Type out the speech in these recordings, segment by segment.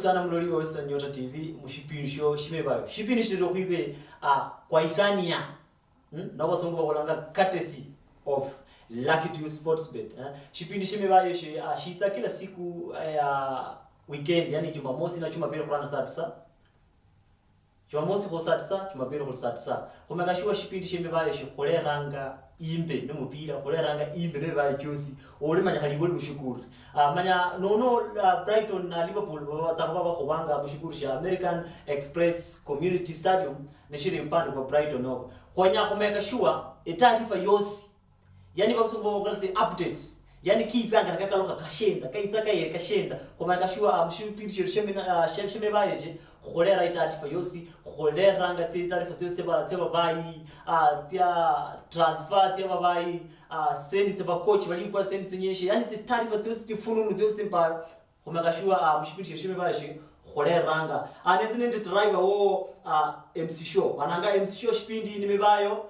sana mloli wa Western Nyota TV mushipinisho shimebayo. Shipinishiro kwibe kwa Isania. Nabo songo bakolanga courtesy of Lucky to Sportsbet. Shipindi shimebayo shita kila siku ya weekend, yani Jumamosi na Jumapili kuranga saa 9. Jumamosi kwa saa 9, Jumapili kwa saa 9. Kumekashua shipindi shimebayo koleranga imbe n'umupira koleranga imbe n'ebaye cyose olimanya kaliboli mushukuru manya nono Brighton na Liverpool batanga bakobanga mushukuru sha American Express Community Stadium nishiri mpande kwa Brighton no kwanya kumeka sure taarifa yose yani bakusumba bongalze updates yani kizanga nakakaloka kashenda kaizaka yere kashenda kumeka sure mushipiri sheme bayeje kolera taarifa yose kolera ngati taarifa yose ba bayi tia transfer tia babai sendi teba coach balipwa sendi tsinyeshe yani zi taarifa zose tifununu zose mpa kumekashua mushipiri sheme bayeje koleranga anezinende driver wo MC Show mananga MC Show shipindi nimebayo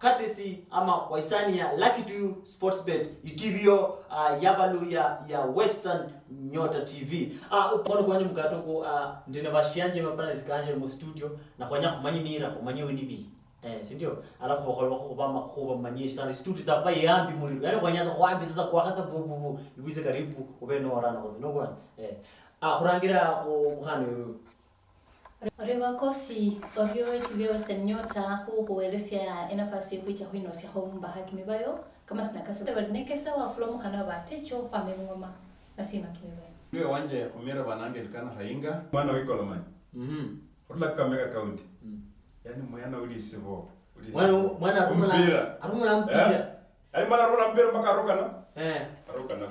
courtesy ama waisania Lucky to Sportsbet itibio yabalu ya Western Nyota TV ukono kwanje mukatoko ndine bashanje mapana zikanje mu studio na kwanya kumanyi mira kumanyi unibi sindio alafu bakolo bakubama kuba manyesha sana studio za bayi yambi muliro yani kwanyaza kwambi sasa kwakaza bubu ibize karibu ubeno orana kozi no kwana kurangira umuhano yero Rewa kosi obyo TV Western Nyota huweresia enafasi kuicha hino sia homba hakimibayo kama sina kasa tabadnekesa wa flomo hana batecho kwa memngoma nasima kimibayo niwe wanje kumira banange likana hainga mwana wikolomani urla kamera county yani mwana ulisibo mwana arumuna mpira yani mwana arumuna mpira mpaka arukana arukana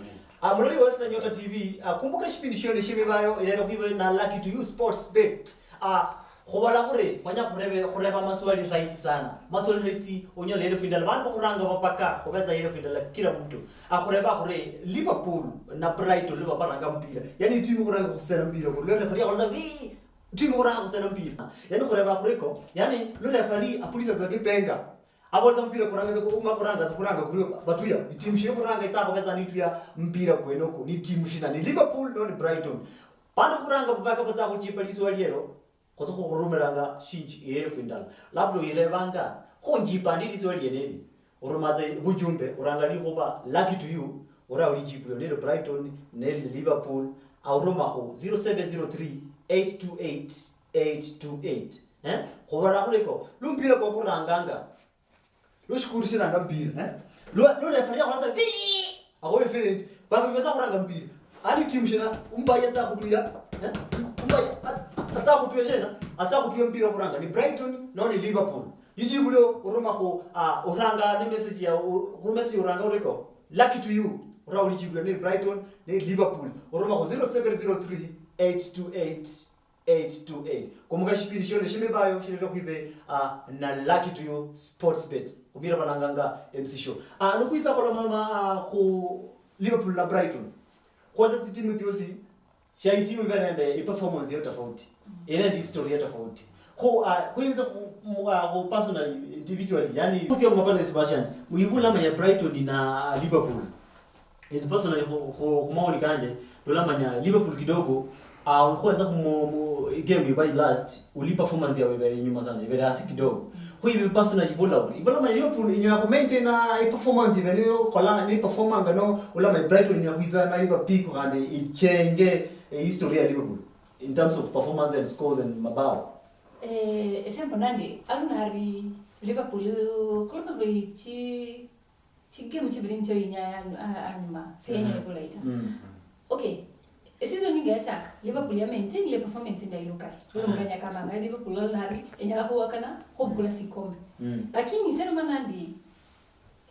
Mloli wa Western Nyota TV kumbuka shipindi shone shimebayo ilero kwibe na Lucky to Sportsbet khobala gore kwanya khoreba maswali rahisi sana maswali rahisi onyo lero findala bana kuranga bapaka khobeza lero findala kila mtu khoreba gore Liverpool na Brighton leba baranga mpira yani timu kuranga kusela mpira gore referee akolaza timu kuranga kusela mpira yani khoreba goreko yani lo referee apuliza za kipenga abolza mpira kuranga kuranga kuri batuya timu shire kuranga itsako beza nitu ya mpira kwenoko ni timu shina ni Liverpool no ni Brighton bana kuranga bapaka beza kuchipaliso waliyero kozo kurumeranga shinji yero findala labdo yirebanga khonjipandiri so liyeneni urumaze bujumbe urangali khoba Lucky to you ora ulijiplo ne Brighton ne Liverpool auroma kho 0703828828 khobara khuleko lumpira ko kuranganga lo shikurisha nga mpira lo referee kholaza ago referee banga beza kuranga mpira ali team shena umbaye sa kutuya umbaye atakutuya shena atakutuya mpira kuranga ni Brighton no ni Liverpool yijibulyo uroma kho uranga ni message ya message uranga ureko Lucky to you ura ulijibulyo ni Brighton ni Liverpool uroma kho 0703828828 kumuga shipindi shone shimebayo shirero kwibe na Lucky to Sportsbet kumira bananganga MC Show nukuisa kola mama ku Liverpool na Brighton kwanza timu tiosi shai timu bana performance yote tofauti ina history tofauti kwanza ku personally individually yani kutia mapana sibashanje muibula ya Brighton na Liverpool it's personally ku maoni kanje dola manya Liverpool kidogo kwanza game by last uli performance yawe bale nyuma sana bale asi kidogo kwa hivyo personally ibula manya Liverpool inyana ku maintain na performance bale kola ni performance no ula my Brighton inyana kuiza na iba pick kande ichenge history ya Liverpool in terms of performance and scores and mabao esembo nandi alunari Liverpool kuloma chi game chibilincho inya anima senye kulaita okay season nyingi attack Liverpool ya maintain ile performance ndio iluka nganya kama ngali Liverpool alunari enyala huwa kana hobula sikombe lakini sema manandi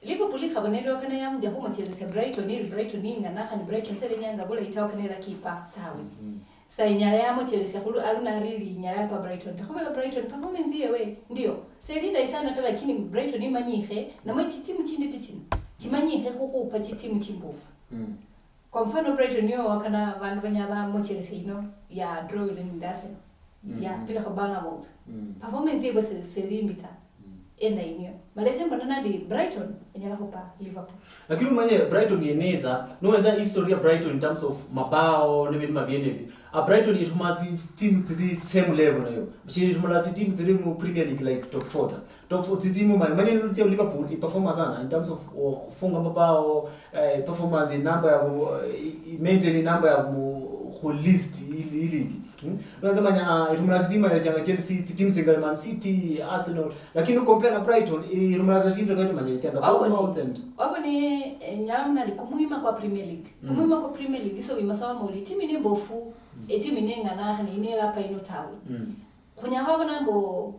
Liverpool khabonero kana yamja humo Chelsea Brighton inga na kan Brighton sele nyanga bola itawa kana la kipa tawe sai nyala yamo Chelsea khulu aluna rili nyala pa Brighton takhoba Brighton performance yewe ndio selida isana ta lakini Brighton imanyihe na mwachi timu chinde tichini chimanyihe khukupa timu chimbofu kwa mfano Brighton yo wakana vandu banyaba mo Chelsea ino ya draw ile ndase ya pila khobanga mode performance yebo selimbita enda inyo malese mbona nadi Brighton enyala kupa Liverpool lakini manye Brighton yeneza no whether history ya Brighton in terms of mabao ne bintu mabiene Brighton irumazi team to the same level nayo mshiri irumazi team to the Premier League like top 4 team manye Liverpool performance sana in terms of kufunga mabao performance number ya maintain number ya ku list league ndio manya irumazi team ya Chelsea team single Man City Arsenal lakini compare na Brighton irumazi team ndio manya itanga wabo ni nyamna ni kumuima kwa Premier League kumuima kwa Premier League so bimasawa moli team ni bofu team ni ngana ni ni rapa ino tawi kunya wabo nambo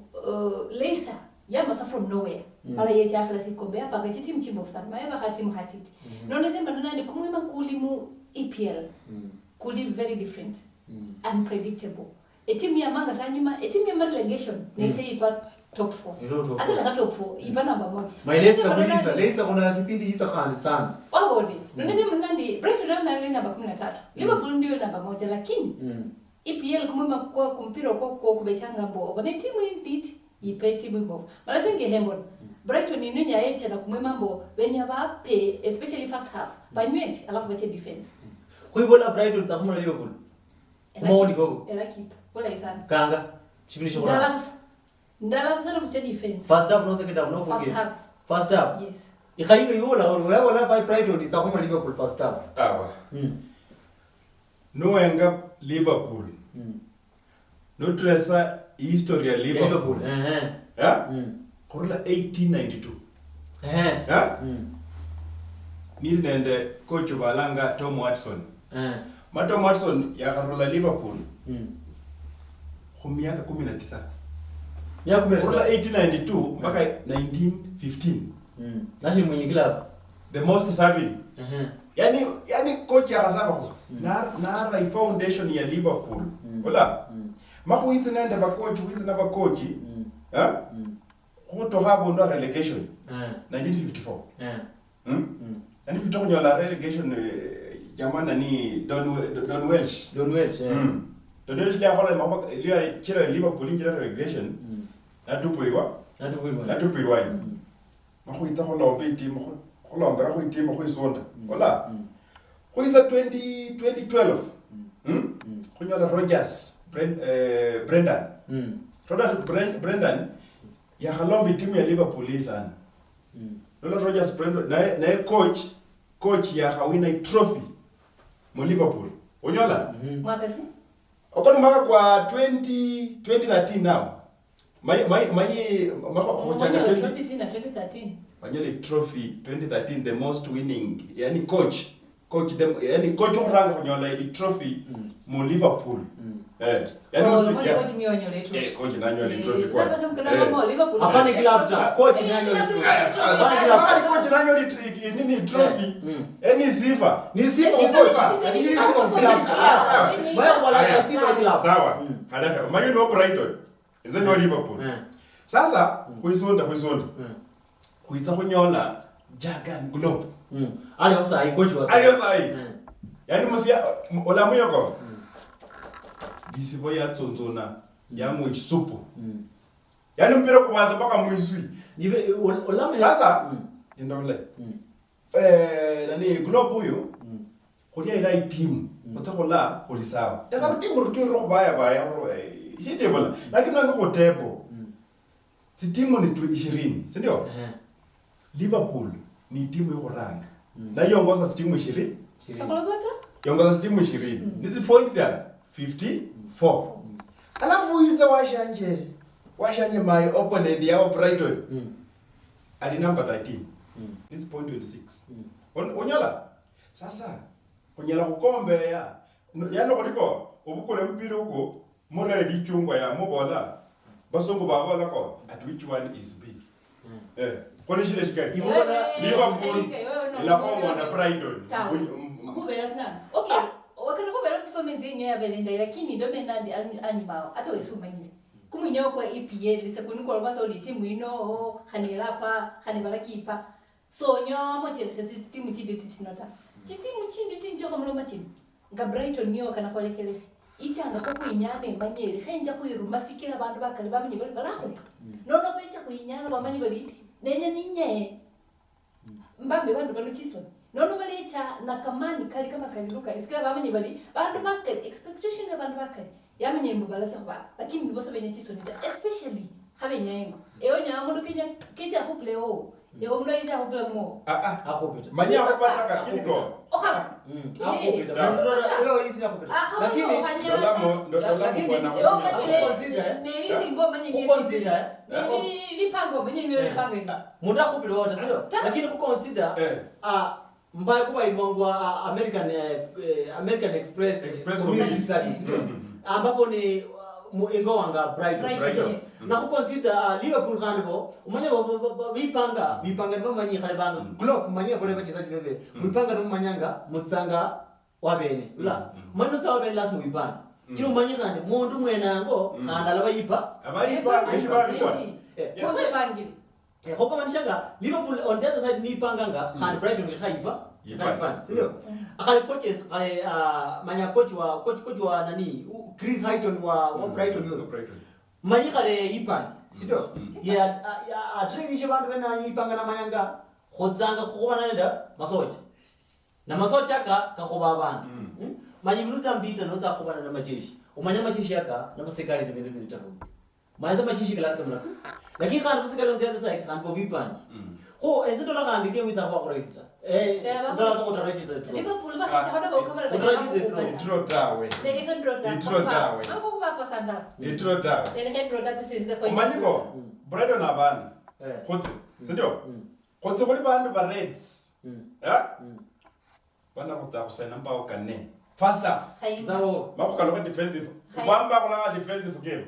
Leicester yamasa from nowhere ala yechi akhala sikombe apa ga team chimbofu sana maeba hatimu hatiti none semba nani kumuima kulimu EPL could be very different unpredictable team ya manga sanyuma team ya relegation ni say ipa top 4 hata la top 4 ipa namba moja Leicester kuna kipindi hizo kali sana wabodi nonese mnandi Brighton na namba 13 Liverpool ndio namba moja lakini EPL kumwima kwa kumpira kwa kubechanga mbo bone timu inditi ipe timu mbo mala senge hembo Brighton ni nya echa na kumwima mbo benya bape especially first half banywesi alafu bache defense kwa hivyo la Brighton takumana Liverpool maoni gogo ela keep wala isana kanga chibinisho kwa ndala sana kuche defense first half no second half no first half first half yes ikainga yola by Brighton itakumana Liverpool first half no enga Liverpool no tresa history ya Liverpool korla 1892 nili nende coach balanga Tom Watson Tom Watson yakarola Liverpool miaka 19 ya 19 korla 1892 mpaka 1915 nani mwenye club the most serving yani coach yakasaba na foundation ya Liverpool wala makuitsi nende ba coach witsi na ba coach kuto habo ndo relegation 1954 and if you talk about relegation jamana ni Don Welsh Don Welsh le akola mabaka ile chira Liverpool injira relegation natupirwa makuitsa ko lombe team ko lombera ko team ko isonda wala ko itsa 2012 kunyola Rogers Brendan ya halombi timu ya Liverpool isana Lola Rogers Brendan na coach ya hawina trophy mo Liverpool onyola mwakasi okoni maka kwa 2013 now mako changa 20 trophy sina 2013 Wanyole trophy 2013 the most winning yani coach yani coach uranga kunyola i trophy mo Liverpool yani coach nyonyole trophy coach nanyole trophy kwa sababu kuna mo Liverpool hapa ni club cha coach nyonyole coach nanyole nini trophy ni sifa Maya wala sifa club sawa kada mayo no Brighton nze no Liverpool sasa kuisonda kuitsa kunyola Jurgen Klopp ali osa ai coach was yani musia olamu yoko disibo ya tsonzona ya mwisupu yani mpira kubanza mpaka mwiswi nibe olamu sasa ndole nani Klopp huyo kulia ila team kutsakola kulisawa taka team rutiro baya jitebola lakini nanga kutebo timu ni 20 si ndio Liverpool ni timu yoko rank na yongoza timu 20 sakolobata yongoza timu 20 nisi point there 54 alafu iza washanje my opponent yao Brighton ali number 13 nisi point 26 onyala sasa onyala kukombe ya yano kuliko ubukule mpira huko morale dichungwa ya mobola basongo babola ko at which one is big kone shile shikari Liverpool ila kongo na Brighton kubera sana okay wakana kubera performance yenyewe ya Belinda lakini ndo menandi animal hata wesumanyi kumunyo kwa EPL lise kuniko basa oli timu ino hanelapa hanebalakipa so nyomo Chelsea timu chidi titinota timu chindi tinjo komlo machini nga Brighton nyo kana kolekelesi ichanga ko kuinyana manyeri khenja kuiruma sikira abantu bakali bamenye bali barahupa nono kwecha kuinyana bamenye bali nenye ninye mbambe bantu banuchiswa nono balecha nakamani kali kama kaliluka isikira bamenye bali bantu bakali expectation ya bantu bakali yamenye mbala chaba lakini nibosa benye chiswa nita especially habe nyengo eyo nyamundu keja hupleo eyo mndo iza hupla mo Ahopita. Manya hopata kakiko. oha Ahopita. Leo hizi ahopita. Lakini Ndo tolamu kwa na yo wami. manyele neli singo manye ngesi kuconsider neli lipango manye neli lipango mundu ahopita wote sio? Lakini kuconsider mbaya kuba ibongwa American Express Community Stadium sio? Ambapo ni ingo wanga Brighton. Na kuconsider Liverpool kanbo umanye bipanga ni manyi khale banga Klopp manyi bole bachezaji bebe bipanga no manyanga mutsanga wabene ula mano sawa bene lazima bipanga kino manyi kandi mundu mwenango khanda labayipa kwanza bangili hoko manishanga Liverpool on the other side ni panganga khandi Brighton khaipa Kaipan, sio? Akale coaches manya coach wa nani Chris Highton wa Brighton yo. Manyi kale ipan, sio? Ya atrevishe bantu bena ipanga na manyanga khodzanga khobana neda masocha. Na masocha ka khoba abantu. Manyi mluza mbita noza khobana na majeshi. Umanya majeshi yaka na masekali ne bene bitabu. Manya majeshi class kama lakini kana masekali on the other side kan bobipan. Ko enzeto la kandi ke wisa kwa register. Ndala zako register tu. Liverpool bakacha hata bokamara Intro tawe. Intro tawe. Hapo kwa pasanda. Intro tawe. Sele tati sisi kwa. Umanyiko Brighton abana. Kotse. Sindio? Kotse kuli bantu ba Reds. Bana kutsa kusena mpao kane. First half. Zabo. Makukaloka defensive. Kwamba kuna defensive game.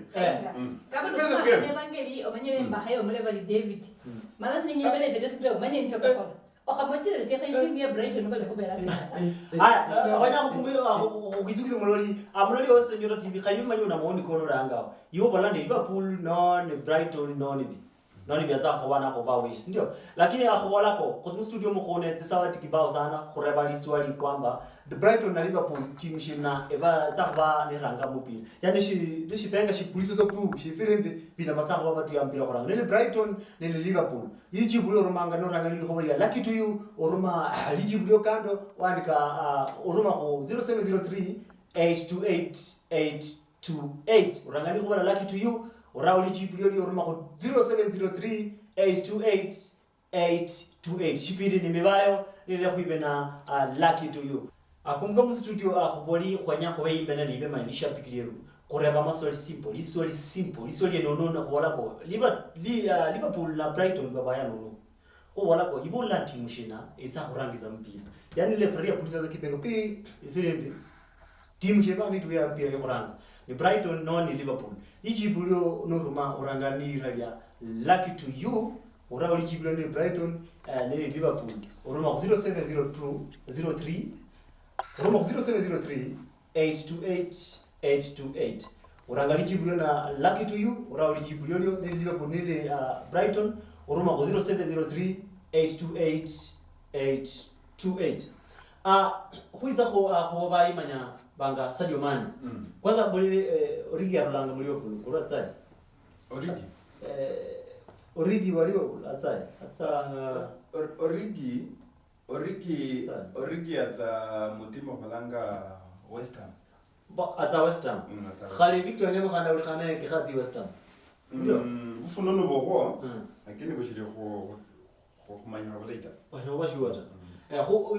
Kama tusema ne bangeli omanye mba hayo mlevali David. Mara ni nyembele zete sikile omanye nishoko kwa. Okamochile siya timu ya Brighton bale kubela singata. Wanya kukumbira ukizukisa muloli amuloli wa Western United TV khalibi manyo na maoni kono ranga. Yo balande Liverpool non Brighton non bi. Non bi aza khobana ko bawe sindio. Lakini akhobala ko kwa studio mkhone tsawa tikibao sana khureba swali kwamba the Brighton na Liverpool team shina eba tsaba ne ranga mupira. Yani shi penga shi police zo pu shi filembe bina basaka baba tu yampira koranga. Ne Brighton ne Liverpool. Yiji bulo romanga no ranga li khobali lucky to you oruma liji bulo kando wandika oruma ko 0703 828 828 uranga li khobala lucky to you Urauli jibulioni oruma ko 0703 828 828 shipiri ni mibayo nile kuibe na lucky to you akumka mu studio khoboli khwanya khobe imbena libe manisha pikiriru kureba maswali simple iswali nono khobola ko Liverpool na Brighton babaya nono khobola ko ibola team shina isa kurangiza mpira yani le free polisi za kipengo pi ifilembe team sheba ni tuya mpira yoranga ni Brighton no ni Liverpool ijibulio no ruma uranganira ya lucky to you urauli jibulio ni Brighton ni Liverpool uruma 0702 uruma 0703 828 828 urangali jibulio na lucky to you urauli jibulio ni Liverpool ni Brighton uruma 0703 828 828 huiza ko bai manya banga Sadio Mane kwanza boli Origi arulanga muri Liverpool kuratsai Origi wali atsai atsanga Origi atsa mutima balanga West Ham atsa West Ham khali Victor nyama khanda uli khana ke khatsi West Ham ndio ufunono boko lakini boshire ko manya later washuwata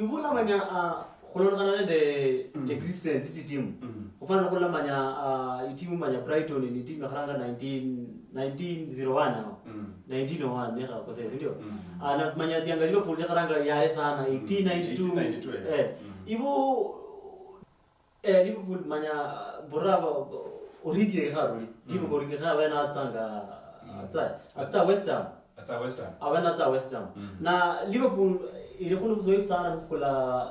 ibula manya khulonakana nende existence isi team ufana kula manya itimu manya Brighton ni team yakharanga 1901 now 1901 nekha kose ndio ana manya tianga Liverpool yakharanga yale sana 1892 ibo Liverpool manya boraba Origi kharuli ndipo Origi khawa na atsanga atsa West Ham abana atsa West Ham na Liverpool ile kuna kuzoea sana kula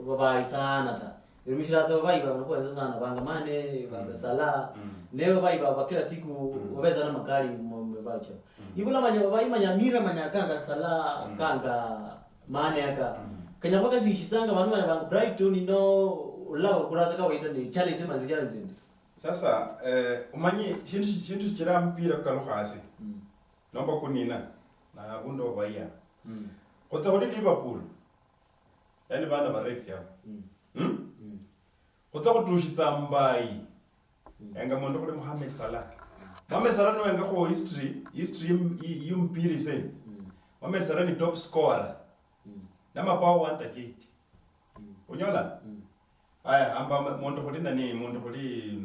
baba sana ta imishaza baba iba wanakuwa sana banga Mane banga Salah newe baba iba kila siku wabeza na makali mmebacha ibula manya baba imanya mira manya kanga Salah kanga Mane aka kanya baka shishanga banu banga Brighton no ulava kuraza kawaita ni challenge mazi challenge. Sasa umanyi shintu chira mpira kalukhasi. Nomba kunina na abundo baya. Kotsa kodi Liverpool. Yani bana ba Reds yao. Kotsa kutushitsa mbai. Enga mondo kule Mohamed Salah. Mohamed Salah no enga ko history yumpiri sen. Mohamed Salah ni top scorer. Na mabao 138. Unyola? Aya amba mondo kuli nani mondo kuli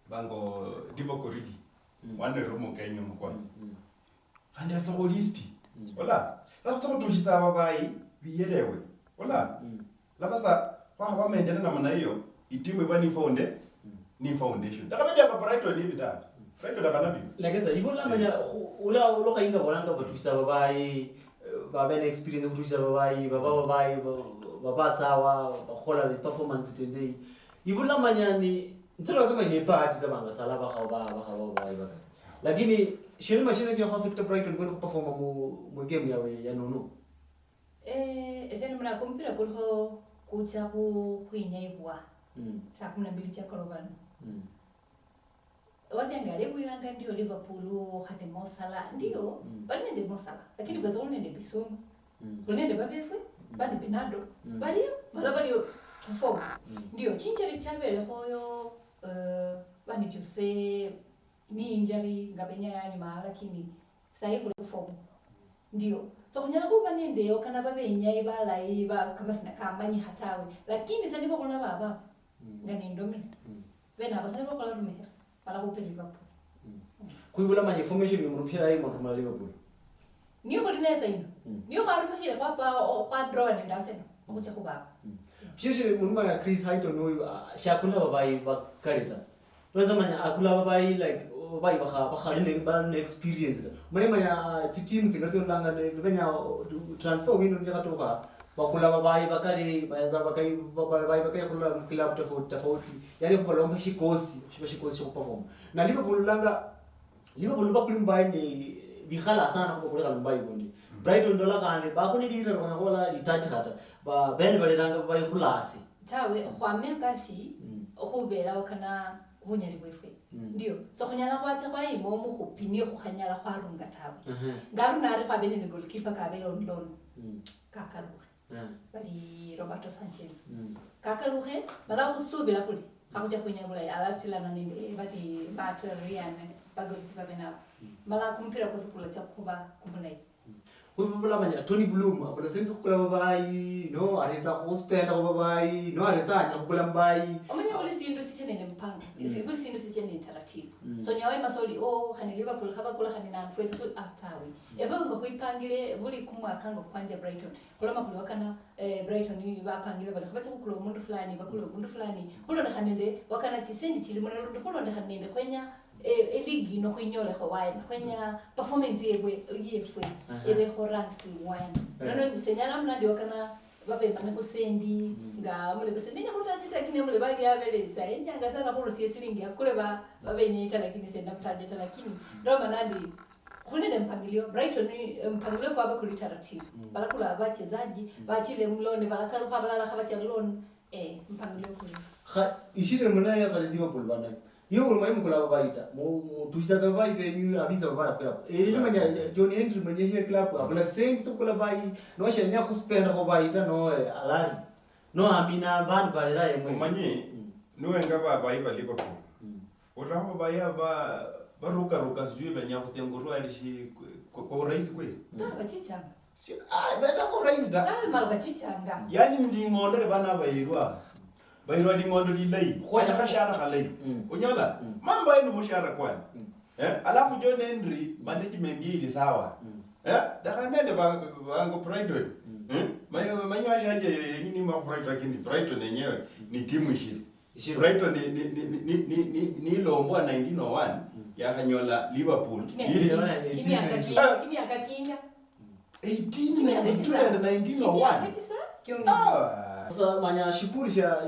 bango Divock Origi. Wane romo Kenya mkwa. And that's a holisti. Ola. Sasa kutushitsa ababai biyelewe. Ola. Lafasa kwa maendeleo na maana hiyo itimu ibani founde ni foundation. Takabidi aka Brighton hivi da. Brighton dakanabi. Lakini ibola manya ula uloka inga bolanga kutushitsa ababai baba na experience kutushitsa ababai baba sawa bakhola le performance today. Ibola manya ni ntira zama ni party zabanga sala bababai baka. Lakini shiri mashine ya affect Brighton kwenda kuperforma mu game yawe ya nono. Eseni mna kompira kulho kucha kuinyaibwa. Saa 12 cha korobano. Wasiangalie kuilanga ndio Liverpool hadi Mo Salah ndio bali ndio Mo Salah lakini kwa sababu ndio Bissouma. Kunende babefu bali Bernardo. Bali malabali perform. Ndio chincheri chabele hoyo bani Jose ni injury ngabenya yani lakini sasa kule perform. Ndio. So kunyala kuba nende okana babenya ibala iba kama sina kamanyi hatawe lakini sasa ndipo kuna baba ngani ndomini. Bena basa ndipo kwa rumehera. Pala kupe Liverpool. Kuibula manya information yomrumpira ayi mwa Liverpool. Niyo kulinesa ino. Niyo harumehera kwa draw nenda seno. Okucha kubaba. Shishiri munuma ya Chris Highton huyu shakula babai bakarita. Unaweza manya akula babai like babai bakha experience. Manya team zingato langa benya transfer winu njaka bakula babai bakari bayanza bakai kula club tofauti. Yani kubalomba shikosi cho perform. Na Liverpool bakuli mbai ni bikhala sana kwa kule mbai gondi. Brighton dola kane ba khone dira rona kola itouch kata ba ben baliranga ba khulasi tawe khwameka si khubela wakana bunyali bwefwe ndio so khonyala khwacha kwa imo mu khupini khanyala khwarunga tawe ngaruna ari khwabene ni goalkeeper ka belo loan kakaluhe bali Roberto Sanchez kakaluhe bala kusubira kuli hakuja kunyabula alatilana ninde bali Baterian bagolikipa bena mala kumpira kwa kula cha kuba kumbulai Kuibula manya Tony Bloom abona sense kukula babai no areza hospenda kwa babai no areza anya kukula mbai omanya kuli sindu sichene mpanga kuli sindu sichene taratibu so nyawe masoli hani Liverpool khaba kula hani na fwezi ku atawi eve ngo kuipangile buli kumwaka ngo kwanja Brighton kuloma kuli wakana Brighton ni bapangile bali khabacha kukula umundu fulani bakula umundu fulani kulonda hanende wakana chisendi chili mona lundo kulonda hanende kwenya eligi no kuinyola kwa wine kwenya performance yebwe ebe ho ranked wine nono senyala mnadi wakana babe bane kusendi nga mule bese nenya kutajita kine mule bali abeleza enyanga sana ko rusiye silingi akule babe nyeita lakini senda kutajita lakini Roma nadi kunene mpangilio Brighton mpangilio kwa bakuli taratibu balakula abachezaji bachile mlone balakaru kwa balala khabacha loan mpangilio kule ishire mna ya Liverpool bana yo ulumai mukula babaita mu tuisaza babai benyu abiza babai club manya John Henry manya here club abula sengi tukula babai no shanya kuspenda ko baita no alari no amina ban barera yemwe Manyi nuwenga babai ba Liverpool uramba baya baruka sijui benya kutengurua alishi kwa rais kweli bachichanga si beza kwa rais da tawe mal bachichanga yani ndingondere bana bayirwa di ngondo dilai kwa kashara khalai unyola mamba ino mushara kwani alafu John Henry management yili sawa dakanende bango Brighton manyo ashanje nyini ma Brighton lakini Brighton yenyewe ni timu shiri Brighton ni lombwa 1901 yakanyola Liverpool kimi akakinga 1901 sasa manya shikuri cha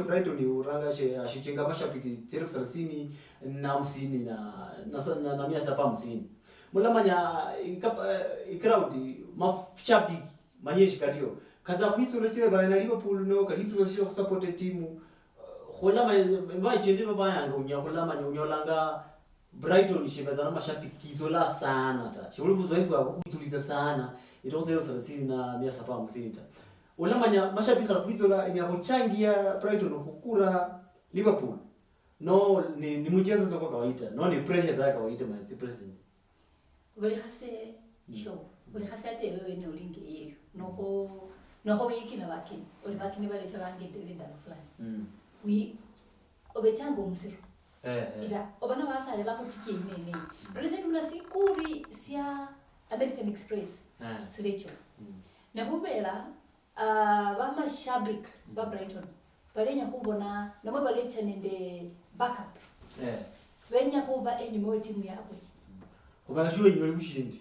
Brighton ni uranga shichenga mashabiki 30 na 50 na 150 mula manya crowd mashabiki manye shikario kaza kuitso lechile bana Liverpool no kalitso lechile ku support timu Khulama mba chende baba yangu unyolanga Brighton shibazana mashabiki zola sana ta. Shuli buzoefu wako kutuliza sana. Itoze leo 30 na 750. Ulamanya mashabiki kuzola inyakuchangia Brighton kukura Liverpool. No ni mchezo za kawaida. No ni pressure za kawaida man president. Bali hase show. Bali hase ate wewe ni ulinge yeyo. Noho wiki na wakini. Oli wakini bale chabange ndenda fulani. Wi obechango msiro. Ita obana basale bakutiki nene. Nolese mna sikuri sia American Express. Sirecho. Na hubera ba mashabik ba Brighton. Balenya kubona namwe balecha nende backup. Benya kuba enyi timu yabo. Kubashwe nyoli bushindi.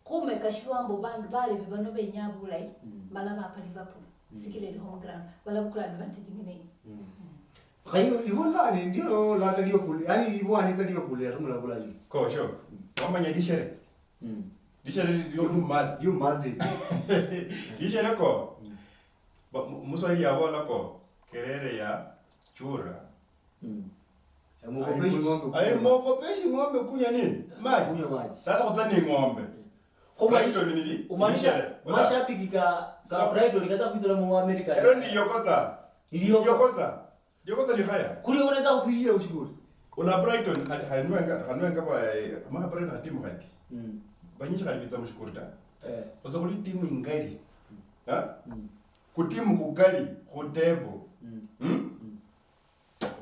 Kume kashwambo bale bibano benyabulai malaba pa Liverpool. Sikile home ground. Wala bukula advantage ngene. Kayo ibona ni ndio la Liverpool. Yaani ibona ni Liverpool ya rumula bulali. Ko sho. Wamanya dishere. Dishere you mad. Dishere ko. Muswahili yabola ko kerere ya chura. Mokopeshi ng'ombe kunya nini? Maji. Kunywa maji. Sasa kutani ng'ombe. Brighton nini? Mashabiki ka Brighton kata kuzola mu America. Ero ndi yokota. Yokota ni haya. Kuli unaweza kusuhia ushukuru. Una Brighton hanwenga ba ama Brighton hatimu hati. Banyisha kalibitsa mushkurita. Oza kuli timu ingali. Kutimu kugali kutebo.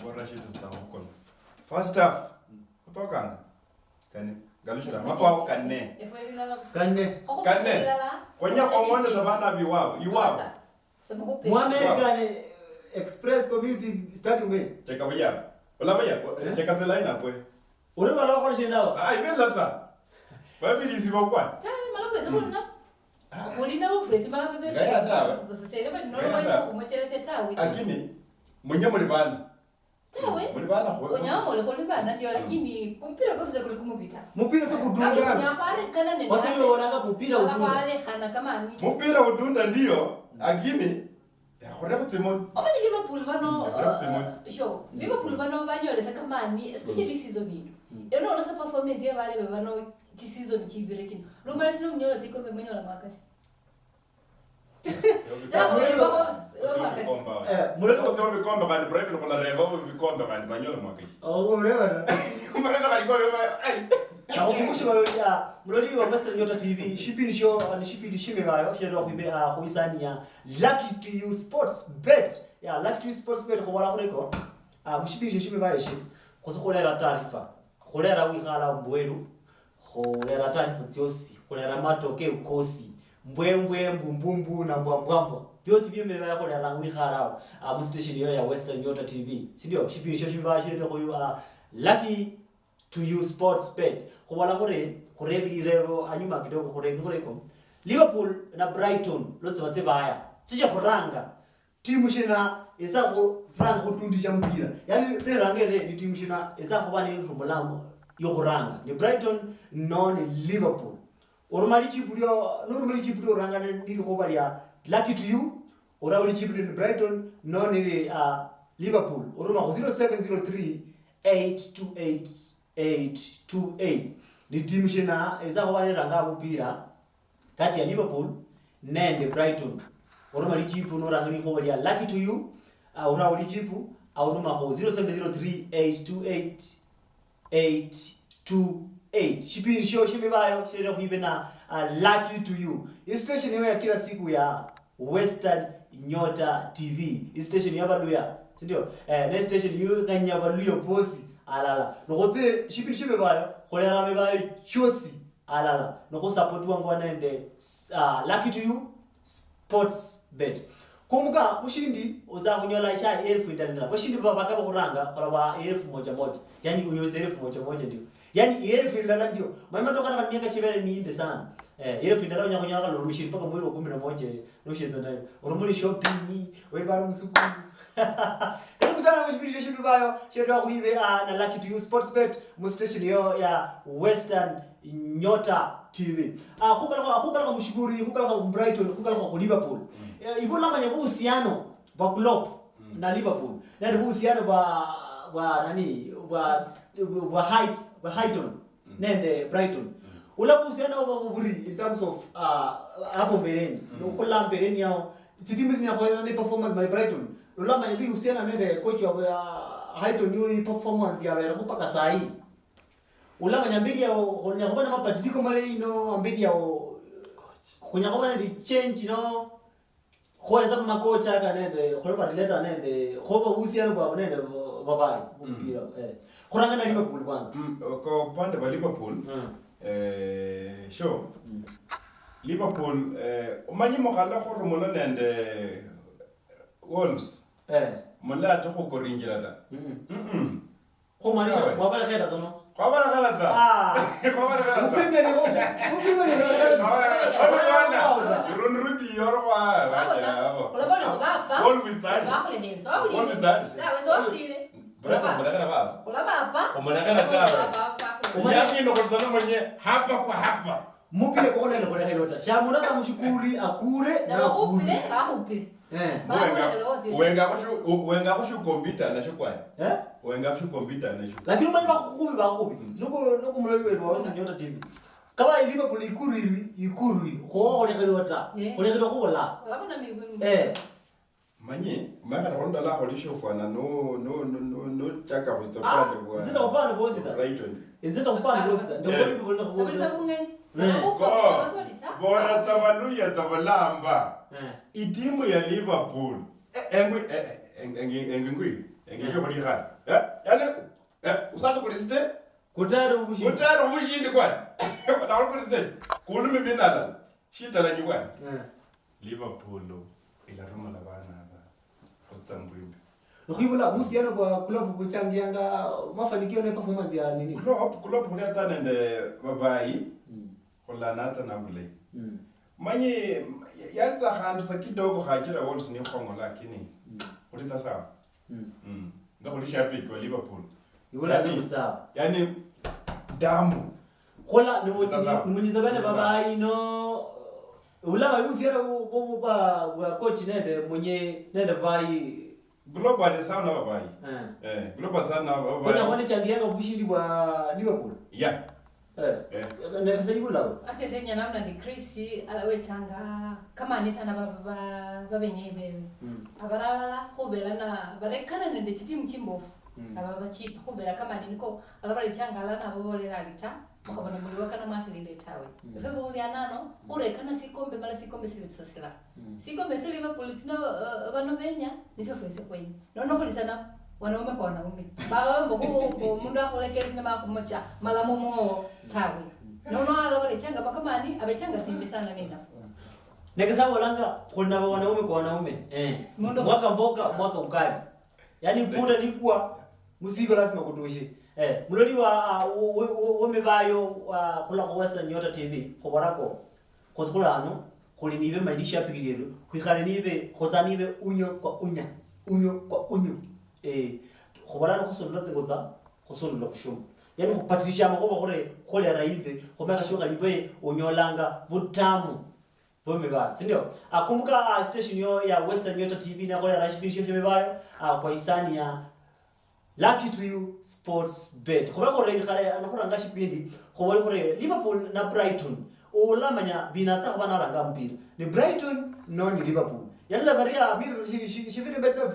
Bora shitu tsaho. First half. Upakanga. Kane. Galushira mapao kane. Kane. Konya komonde zabana biwao. Iwao. Mu American Express Community Stadium we. Cheka baya. Ola baya. Cheka zelaina pwe. Ore bala ko shindawa. Ai belata. Babili sibokwa. Tawe malafu ezibona. Mulina bofesi bala bebe. Gaya tawe. Basesele bali normal kumochelese tawe. Akini mwenye mulibana. Tawe. Mulibana ho. Onyamo le kolibana ndio lakini kumpira kwa vile kulikumupita. Mupira sio kudunda. Nyapare kana nende. Wasi wanaanga mupira udunda. Wale hana kama ni. Mupira udunda ndio. Akini Horeba Timon. Omani Liverpool bano show. Liverpool bano banyolesa kama ni especially season hii. Eno ona sa performance ya wale bano ti season chibire chino. Rumara sino mnyola ziko mmenyola mwakasi. Mureza kutsema bikomba bani Brighton kola reva bikomba bani banyola mwakasi. Ureba. Mureza kalikomba ai. Nakukumbusha mloli wa Western Nyota TV shipping show and shipping shime bayo shiro kuibe kuisani ya Lucky to You Sports Bet ya Lucky to You Sports Bet ko wala kureko mushipping shime bayo shi kusokolera taarifa kolera wikala mbweru kolera taarifa tyosi kolera matoke ukosi mbwembwe mbumbumbu na mbwambwambo byosi bime bayo kolera wikala mu station yo ya Western Nyota TV sindio shipping show shime bayo shiro ko Lucky to You Sports Bet kuwala kurebili revo anyuma kidogo kureko Liverpool na Brighton lotse batse baya sije kuranga timu shina ezako ranga kutundisha mpira yani perangere ni timu shina ezako bani rumulamo yo kuranga ni Brighton no ni Liverpool normally chipulio ranga ni ko ya Lucky to You ora uli chipulio ni Brighton no ni Liverpool oroma 0703 828 828 ni timu shina ezako bale ranga mpira kati ya Liverpool nende Brighton oroma lijipu no ranga ni ko ya Lucky to You ora lijipu auruma ko 0703 828 shipini show shimibayo shirero kuibe na Lucky to You station hiyo ya kila siku ya Western Nyota TV station ya Baluya sindio next station hiyo kanya Baluya posi alala nokoze shipini shime bayo kolera me bayo chosi alala noko support wangu wanaende Lucky to You Sports Bet kumbuka mushindi uza kunyola isha 1000 ndalala mushindi baba kaba kuranga kola ba 1000 yani unyoze 1000 ndio yani 1000 ndalala ndio mama toka na miaka chebele miinde sana 1000 ndalala nyakonyola lo mushindi paka mwiro 11 noshiza nayo urumuri shopping we bara musuku karibu sana mushibiri shimbi bayo shedo kuibe na Lucky to You Sports Bet mu station yo ya Western Nyota TV hukala mushiburi hukala Brighton hukala Liverpool ibola manya uhusiano wa Klopp na Liverpool na uhusiano wa nani wa Highton nende Brighton ula uhusiano wa buri in terms of hapo mbeleni ukula mbeleni yao timu zinakuwa na performance by Brighton ula manye uhusiano nende coach wa Highton ni performance ya wera kupaka saa hii ula manye mbili yao kunya na mabadiliko male ino mbili yao kunya kwa na change no khoza makocha kanende kholoba relata nende khoba uhusiano bwa nende babai mpira khuranga na Liverpool kwanza kwa upande wa Liverpool sure Liverpool umanyi mokhala khoro mola nende Wolves mola to ko korinjira ta ko manisha mwabala kheda zono kwabala khala ta kwabala khala ta upime ni runruti yoro kwa Kulabona ngapha. Wolves tsani Bakule nini? So awulile. Wolves tsani Dawe so awulile. Brapa mwanakana baba Kulabapa. mwanakana dawe Umayaki ndo kwa mwenye hapa kwa hapa. Mupile kwa kona kwa helota. Shamuna kama mshukuri akure na upile bahupile. Wenga kwa shu kompyuta na shukwani. Wenga kwa shu kompyuta na shu. Lakini umanyi bakukubi. Nuko mulali wetu wawesa nyota TV. Kama Liverpool ikuru ko ole helota. Ole helota ko la. Labona miguu. Manyi maka ronda la holisho fana no chaka witsa pande bwa. Nzita upande bosita. Brighton. Nzita upande bosita. Ndio Liverpool na Sabisa bungeni. Bora tabaluya tabalamba. Itimu ya Liverpool. Engwe bali ha. Yani usasa kulisite kutaro ubushindi kwani. Na kulisite. Kulu mimi nala. Shita la nyukwani. Liverpool ila Roma la bana aba. Kutsambwimbi. Ukibula uhusiano kwa club kuchangianga mafanikio na performance ya nini? Club kulia tana nde babai. Kola nata na bule. Manyi yasa handu sa kidogo hajira Wolves ni khongo lakini kulita sawa. Ndio kulisha pick wa Liverpool. Ibula ni sawa. Yani damu. Kola ni mwenye bana babai no ulama uhusiano wa coach nende mwenye nende bai global sana na babai. Global sana babai. Kuna wale changianga ushindi wa Liverpool. Yeah. Na sasa lao. Acha senya namna decrease alawe changa kama ni sana babenyewe. Abarala khobela na barekana nende chitimu chimbofu. Ababa chipa khobela kama ni niko alabali changa lana bobolela lita. Mukabona muri wakana mwafilile tawe. Befo buli anano urekana sikombe mala sikombe silipsasila. Sikombe sili Liverpool sino bano benya nisofese kwenye. Nono kulisana wanaume kwa wanaume. Baba mbogo mundu akolekeza na makumocha mala mumo tawe. Nono alabali changa bakamani abechanga simbi sana nina. Nekeza walanga kuna wanaume kwa wanaume. Mwaka mboka mwaka ukali. Yaani mpura likuwa musigo lazima kutoshe. Muloli wa mebayo kula kwa Western Nyota TV khobarako khozikula ano khuli nibe maidisha pikilero khikale nibe khotanibe unyo kwa unyo khobarano khosondola tsengoza khosondola kushuma yani khupatilisha makoba khore khole raibe khomeka shoka libe unyolanga butamu bomeba sindio akumbuka station yo ya Western Nyota TV na khole rashbi sheshe mebayo kwa isani ya Lucky to you sports bet. Khoba gore khale anakhuranga shipindi khobole gore Liverpool na Brighton olamanya binatsa go bana ranga mpira. Ni Brighton no ni Liverpool. Yalla baria mira shifine beta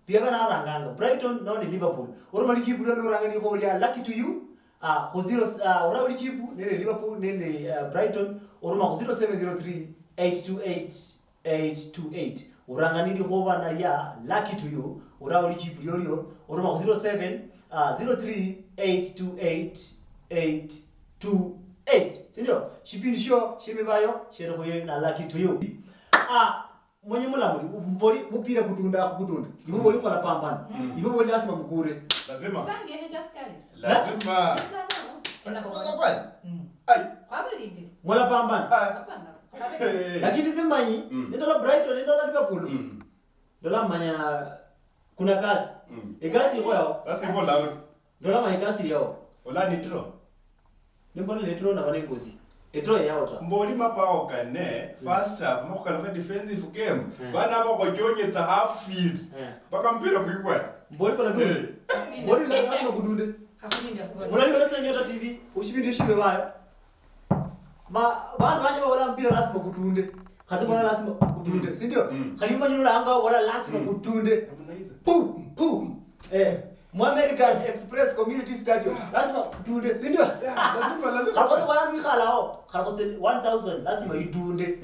bia bana ranga Brighton no ni Liverpool. Oroma li chipu no ranga ni khobole Lucky to you ko 0 ora li chipu ne Liverpool ne Brighton oroma 0703 828 uranga nidi khoba na ya Lucky to you ura uli chipu yolio oroma 07 03828 sindio shipindi sho shemebayo shere khoye na Lucky to you mwenye mulamuri mpori mupira kutunda ibo boli khola pambana ibo boli lazima mkure lazima sange he just carries lazima enda kwa ai kwabalindi mola pambana hapana lakini simanyi ndola Brighton ndola Liverpool ndola manya kuna kazi kazi iko yao sasa iko lao ndola manya kazi yao ola nitro nimbona nitro na bana ngozi Etro yaota. Mboli mapao kane first half mokala kwa defensive game. Bana ba bojonye ta half field. Baka mpira kuibwa. Mboli kola du. Mboli la lazima kudunde. Hakuni ndio kwa. Mulali Western Nyota TV ushibindi shibe bayo. Bantu banye bawala mpira lazima kudunde. Kazi bwana lazima kudunde, si ndio? Kalima nyula anga wala lazima kudunde. Pum. American Express Community Stadium lazima kudunde, si ndio? Lazima. Kalikoze bwana mikhala ho. Kalikoze 1000 lazima idunde.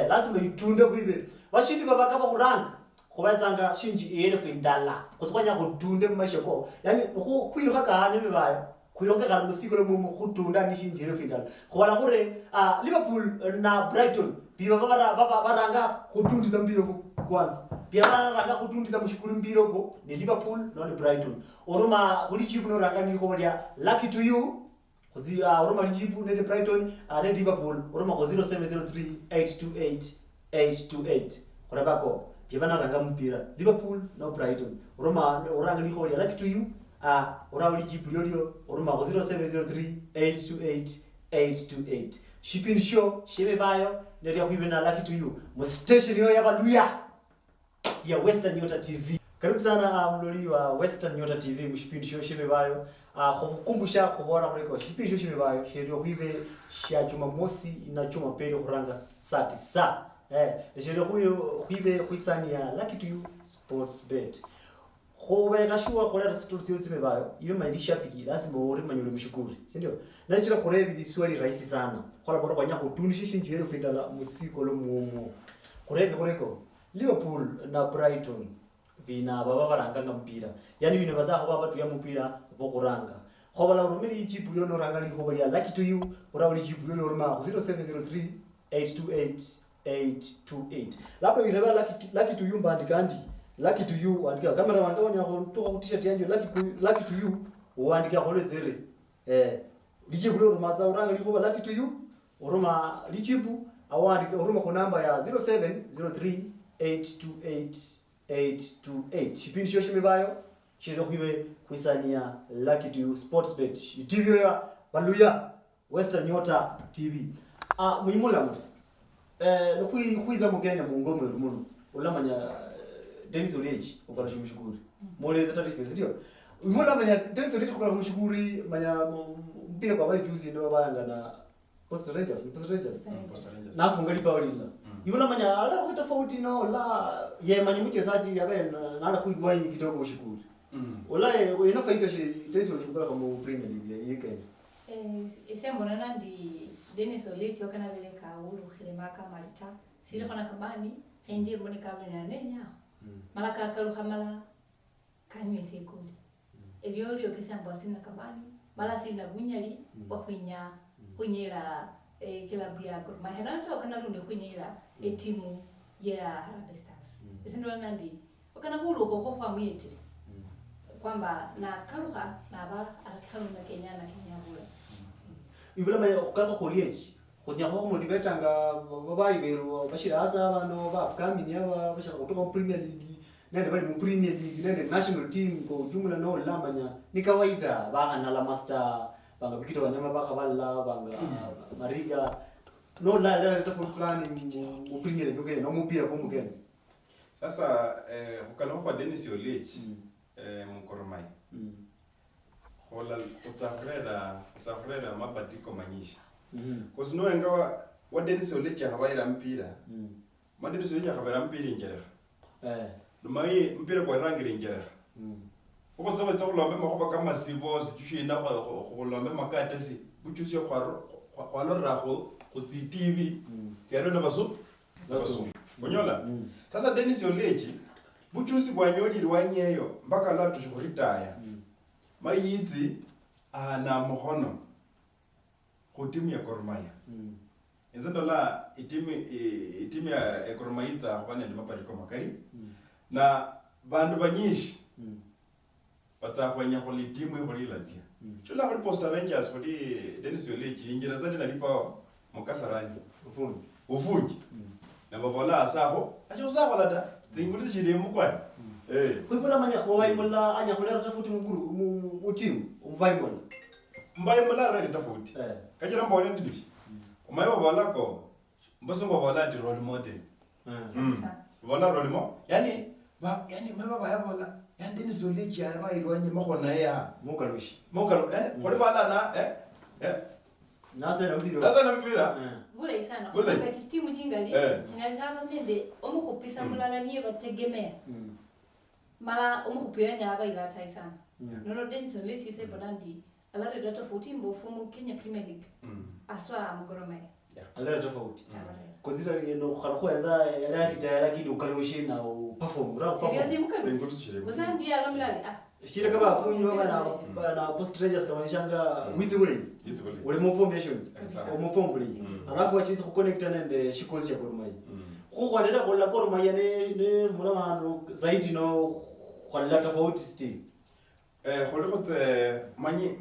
Lazima idunde kuibe. Washindi babaka bakuranga. Khobazanga shinji ene findala. Kuzokwanya kudunde masheko. Yani khuyirwa kahane bebayo. Kuironga kana musiko lo mumu kudunda ni shinji ene findala. Khobala gore Liverpool na Brighton biba baranga kudundiza mbiro kwanza. Biba baranga kudundiza mushikuru mbiro ko ni Liverpool no ni Brighton. Oroma kuli chipu no ranga ni khobalia lucky to you. Kuzi oroma lichipu ne Brighton ne Liverpool oroma ko 0703828828. Kurabako biba naranga mpira Liverpool no Brighton. Oroma oranga ni khobalia lucky to you. Ora lichipu lyo oroma ko 0703828828. Shipping show shebe bayo ndio kuibena lucky to you mu station yo yabaluya ya Western Nyota TV. Karibu sana mloli wa Western Nyota TV mshipindi show shebe bayo kukumbusha kubora kureko shipindi show shebe bayo sherio kuibe sha Jumamosi na Jumapili kuranga sati sa sherio kuibe kuisania lucky to you sports bet. Khobe kashua khola studio zime bayo ibe maindisha piki lazima uri manyolo mshukuri, si ndio? Na chira khorebi diswali rahisi sana. Khola bora kwanya kutunisha shinjiro findala musiko lo mumu. Khorebi khoreko Liverpool na Brighton bina baba baranga mpira. Yani bina baza khoba batu ya mpira bokuranga. Khoba la rumeli ichipu lyo no ranga ni khoba ya lucky to you ora ichipu lyo roma 0703828828. Lapho ireba lucky to you mbandikandi. Lucky to you andika kamera wanga wonya kutoka ku t-shirt yangu lucky to you uandika khole zere lichipu lyo roma za uranga likhoba lucky to you uroma lichipu awandika uroma ko namba ya 0703828828. Shipindi shoshe mebayo shiro kwibe kwisania lucky to you sports bet TV ya baluya Western Nyota TV. Munyimula muri nokwiza mugenya mu ngomwe rumuntu ulamanya Dennis Oleji ukala shimshukuri. Moleza tatife ndio. Umola manya Dennis Oleji ukala kumshukuri manya mpira kwa bai juzi ndio bayanga na Post Rangers. Nafunga lipa lina. Ibola manya ala kwa tofauti no la ye manya mchezaji yabe na ala kuibwa kidogo kushukuri. Ola ina faida shi Dennis Oleji ukala kama Premier League ya Kenya. Isembo nandi Dennis Oleji wakana vile kaulu khilemaka malita. Sile kona kabani enje mboni kabla nenya. Malaka kaluhamala kanywe sekuli elio kesambo asina kabani mala sina bunyali bakwinya kunyela kilabu ya Gor Mahia kana lunde kunyela timu ya Harambee Stars isindo ngandi wakana kulu ko kwa mwiti kwamba na kaluha na ba alakalu na Kenya bula ibula mayo ukaka college kunya ho mu dibetanga babayi bero bashiraza abano ba kamini aba bashaka kutoka Premier League nende bali mu Premier League nende national team ko jumla no lambanya ni kawaida bana la master banga bikito wanyama baka balla banga mariga no la tofauti fulani mu Premier League no mupira kwa mgeni. Sasa ukala kwa Dennis Oleji mu Gor Mahia. Hola utafreda mabadiliko manyishi. Kusino engawa wa Dennis Oleji habaila mpira. Dennis Oleji habaila mpira injera. Numai mpira kwa rangi injera. Uko tsoba tsokulombe makoba kama sibos kishina kulombe makatesi buchusyo kwa loraho kuti TV. Tiaro na basu. Bonyola. Sasa Dennis Oleji buchusi kwa nyodi lwanyeyo mpaka la tushukuritaya. Mayizi na muhono ku timu ya Gor Mahia. Nzendo la itimu ya Gor Mahia za bane mapatiko makari. Na bandu banyishi batakwenya ku timu yo lilatia. Chula ku Post Rangers ku Dennis Oleji injira zati nalipa mukasarani ufunji. Na babola asako acho sako lada zinguri chiri mukwa. Kuibola manya mobile mola anya kulera tafuti mukuru mu team mobile mola. Mbaye mola radi tafuti. Kajira mbole ndidi. umaiwa balako mbosongo bola di role model bola role model yani mama baya bola yani ni zoleji ya ba irwanye makona ya Mukaloshi. kole bala na Nasa na mpira Vula sana. Vula. Wakati timu chingali chinachapa sinende omukupisa mulala niye bategemea. Mala omukupira nyaba igata isana. Nono Denison leti se bonandi alare data 14 mbofumu Kenya Premier League. Aswa mgoromai. alera tofauti. Kodira no khalako yaza yala retire lakini ukaloshi na perform ra perform. Seriously mukabisa. Wasandi alomlali Shira kaba afunyi baba na post rangers kama nishanga wizi ule. Ule mo formation. O mo form ule. Alafu achinza ku connect nende shikozi ya Gormai. Ko kwandera kolla Gormai ne mula manu zaidi no khalla tofauti still. khole khote manyi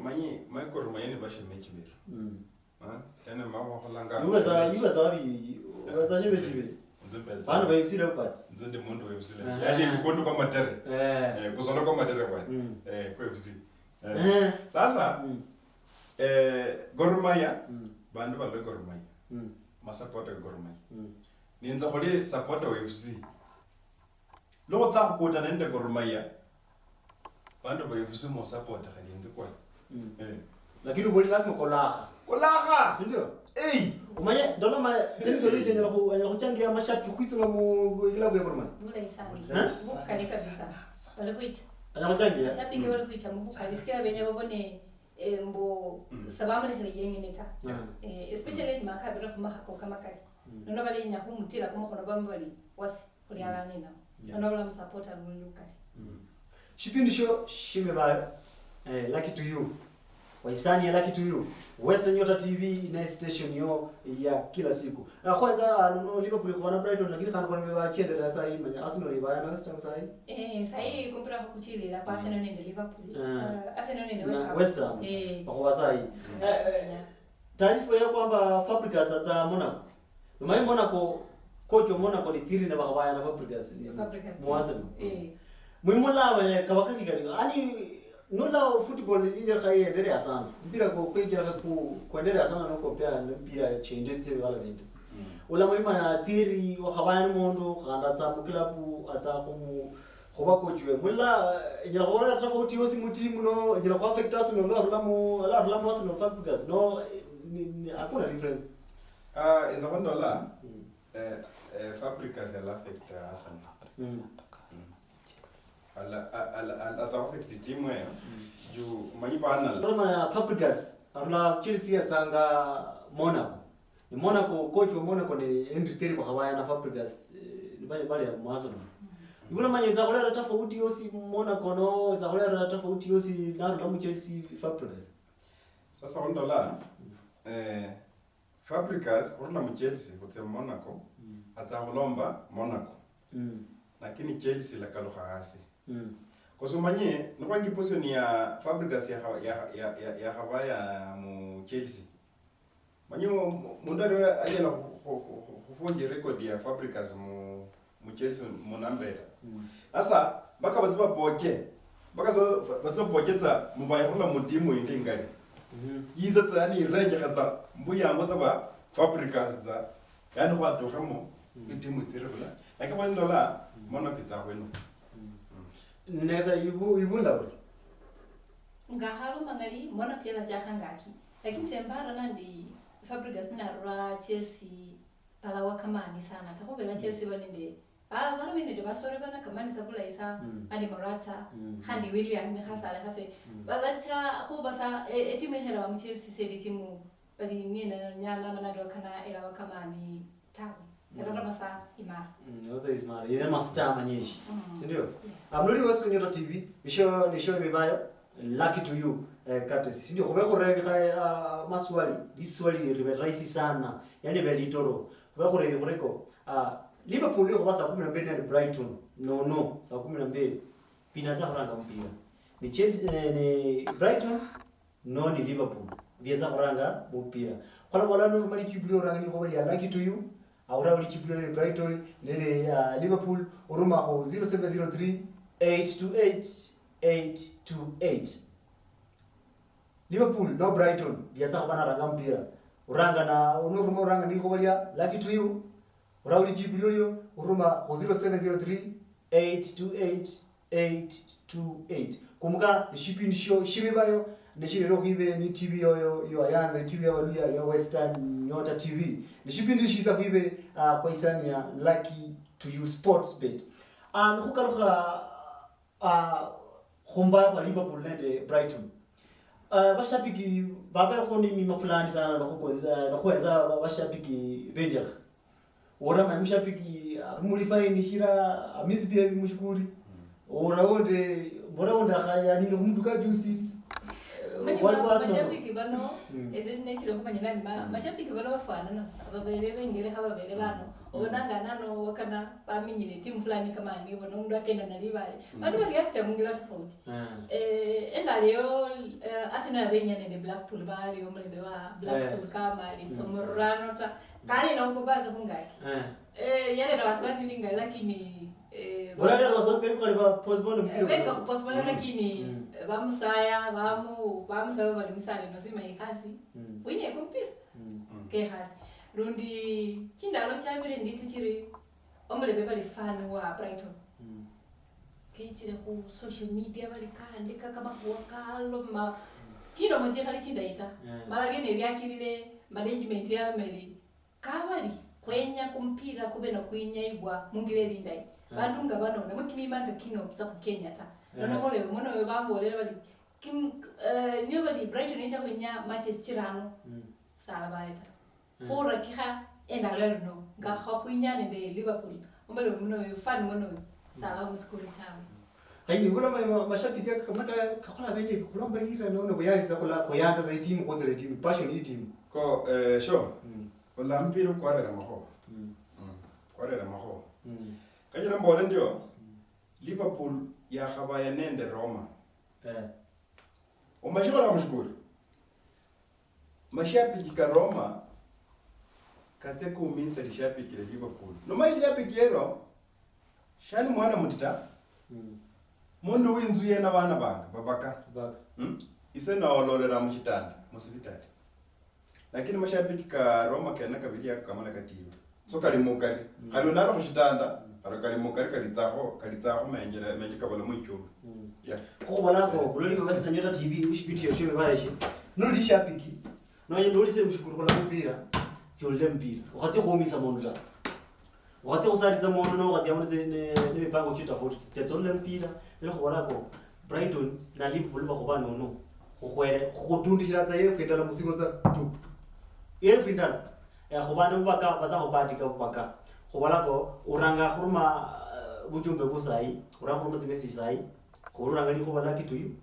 Gormai ne bashe mechi beru tena mawa kholanga Yuza wabi waza shime tibe. Bana ba FC Leopard. Nzende mundu wa FC. Yani ukondo kwa matere. Kusolo kwa matere kwa. Kwa FC. Sasa Gor Mahia bandu balo Gor Mahia. Masupporter Gor Mahia. Ninza khole supporter wa FC. Lo tsa kota nende Gor Mahia. Bandu ba FC mo supporter khali nzi kwa. Lakini uboli lazima kolaha. Ndio? Umanye dola ma teni solution ya kuchangia mashabiki kuisoma mu klabu ya Gor Mahia. Vula isana. Mukali kabisa. Walikuita. Anakuchangia. Mashabiki walikuita mukali sikia benye babone mbo sababu le yengene ta. Especially makabira kumahako kama kali. Nono bali nya kumutira kuma kono bambali wasi kuli alani na. Nono bala msupporter lukali. Shipindi show shime bayo. Lucky to you. Waisani ya Lucky to you. Western Nyota TV ina station yo ya kila siku. Na kwanza no Liverpool kwa na Brighton lakini kana kwa nimeba chende da sasa hii manya Arsenal ni baya na West Ham sasa hii. Sasa hii kumpira kwa kuchili la pasi nene ndio Liverpool. Arsenal nene West Ham. Kwa sasa hii. Taarifa ya kwamba Fabregas ata Monaco. Ndio Monaco coach wa Monaco ni Thierry na bakabaya na Fabregas. Muasema. Muimula wa kabakaki gari. Ani nola football ile khayendelea sana mpira kwa kuja kuendelea sana no compare na mpira chende tse wala vende ula mwima na Thierry wa khabana mondo khanda tsa mu club atsa ku khoba coachwe mulla nyira gola tofauti yosi mutimu no nyira kwa affect us no la rulamo us no Fabregas no hakuna difference inza kondola Fabregas ala affect Arsenal ala affect timu ya juu manyi panel Roma Fabregas arula Chelsea atsanga Monaco ni Monaco coach wa Monaco ni Henry Thierry bakabaya na Fabregas ni bale ya Arsenal ngula manye za kolera tofauti yosi Monaco no za kolera tofauti yosi na rula Chelsea Fabregas sasa ondola Fabregas urula mu Chelsea kutse Monaco atsakulomba Monaco lakini Chelsea la kaloha hasi kwa sababu manye nokwangi position ya Fabregas ya Hawaya mu Chelsea manye mundari ajela kufunje record ya Fabregas mu Chelsea munambera sasa baka baziba boke baka baziba boketa mubaya kula mutimu inde ngari yiza tsani range kata mbuya ngotsa ba Fabregas za yani kwa tokhamo mutimu tsirebula lakini kwa ndola mona kitsa kweno neza ibunda buri ngahalo mangali mona kela jaha ngaki lakini sembara nandi Fabregas na ra Chelsea pala wakamani sana takubela Chelsea banende barumene de basore bana kamani sabula isa andi Morata handi William khasala khase balacha ko basa etimu hera wa Chelsea sedi timu bali mina nyala manado kana era wakamani tabu era basa imara yote ismara ina master manyeshi ndio amlori Western Nyota TV ni show mibayo Lucky to you courtesy ndio kubeko rega maswali diswali ribe rahisi sana yani belitoro kubeko rega koreko Liverpool leo basa 12 na Brighton no saa 12 pinaza faranga mpira ni Chelsea ni Brighton no ni Liverpool bieza faranga mpira kwa wala normally chibulio rangi ko bali Lucky to you aura uli chibulio ni Brighton nene Liverpool uruma ko 0703 828 828 Liverpool no Brighton bieza bana ranga mpira uranga na unuruma uranga ni khobalia lucky to you urauli jibu uruma 0703 828 828 kumbuka shipping show shimebayo nishirero kwibe ni TV yo ayanza TV yabaluya ya Western Nyota TV nishipindi shita kwibe kwa isani ya Lucky to You Sports Bet hukaruka khumba kwa Liverpool nende Brighton bashabiki baba khoni mima fulani sana nakuweza bashabiki Wenger ora mamishabiki rumulifai nishira amizibia bimushukuri ora wonde mbora wonda khaya nilo mtu kajusi mashabiki bano ezenetiro kumanya nani mashabiki bano bafana nabasaba bele bengere haba bele bano obonanga nano wakana baminyire team fulani kama ni bono mundu akenda nalibale bado react mungira tofauti enda leo Arsenal yabenyane ne Blackpool bali omulebe wa Blackpool kama lisomorano ta kale na ukubaza bungaki yale na wasiwasi linga lakini bora leo wasiwasi karibu postpone mpira wenga postpone lakini bamusaya bamusaba bali misale nozima ikhazi winye kumpira ke khazi rundi chindalo chabire nditi chiri omulebe bali fan wa Brighton kechire ku social media bali kaandika kama kuwakalo ma chino manje kali chindaita mara gene lyakirire management ya meli kabali kwenya kumpira kube no kwinyaibwa mungire lindai bandunga bano na mukimimanga kino za ku Kenya ta nono mole mono we bambolera bali kim niyo bali Brighton isha kwenya matches chirano sala baita hora kiha enda lerno ga hapunya ne Liverpool mbele mono we fan mono sala muskuri tamu haini ngona mashabiki kama kakhola bende kulomba ira nono boyaza koyanza za timu kwa zile timu passion hii timu ko sure wala mpira kwarera maho kwarera maho kanyira mbole ndio Liverpool ya khabaya nende Roma umashikora mshukuri mashabiki ka Roma kate kumisa lishabiki la Liverpool no mashabiki yeno shani mwana mutita mundu winzu yena bana banga babaka ise na ololera mu kitanda musibitali lakini mashabiki ka Roma kana kabili yakamala katiba so kali mukali kali unalo ku kitanda kali mukali kalitsaho menje kabala mu icyumba kubalako kulali Western Nyota TV ushipiti yoshiwe bayeshi nuli shabiki noye ndolise mshukuru kwa mpira tsiolile mpira wakati khomisa monda wakati usaliza mono no wakati yamuze ne mipango chuta fort tsiolile mpira lero kubalako Brighton na Liverpool bakubana no khokhwele khotundishira tsa ye fendala musigo tsa tu ye fendala khobanda baka batsa go patika baka khobalako uranga khuruma bujumbe busai uranga khuruma message sai khuranga ni khoba Lucky to You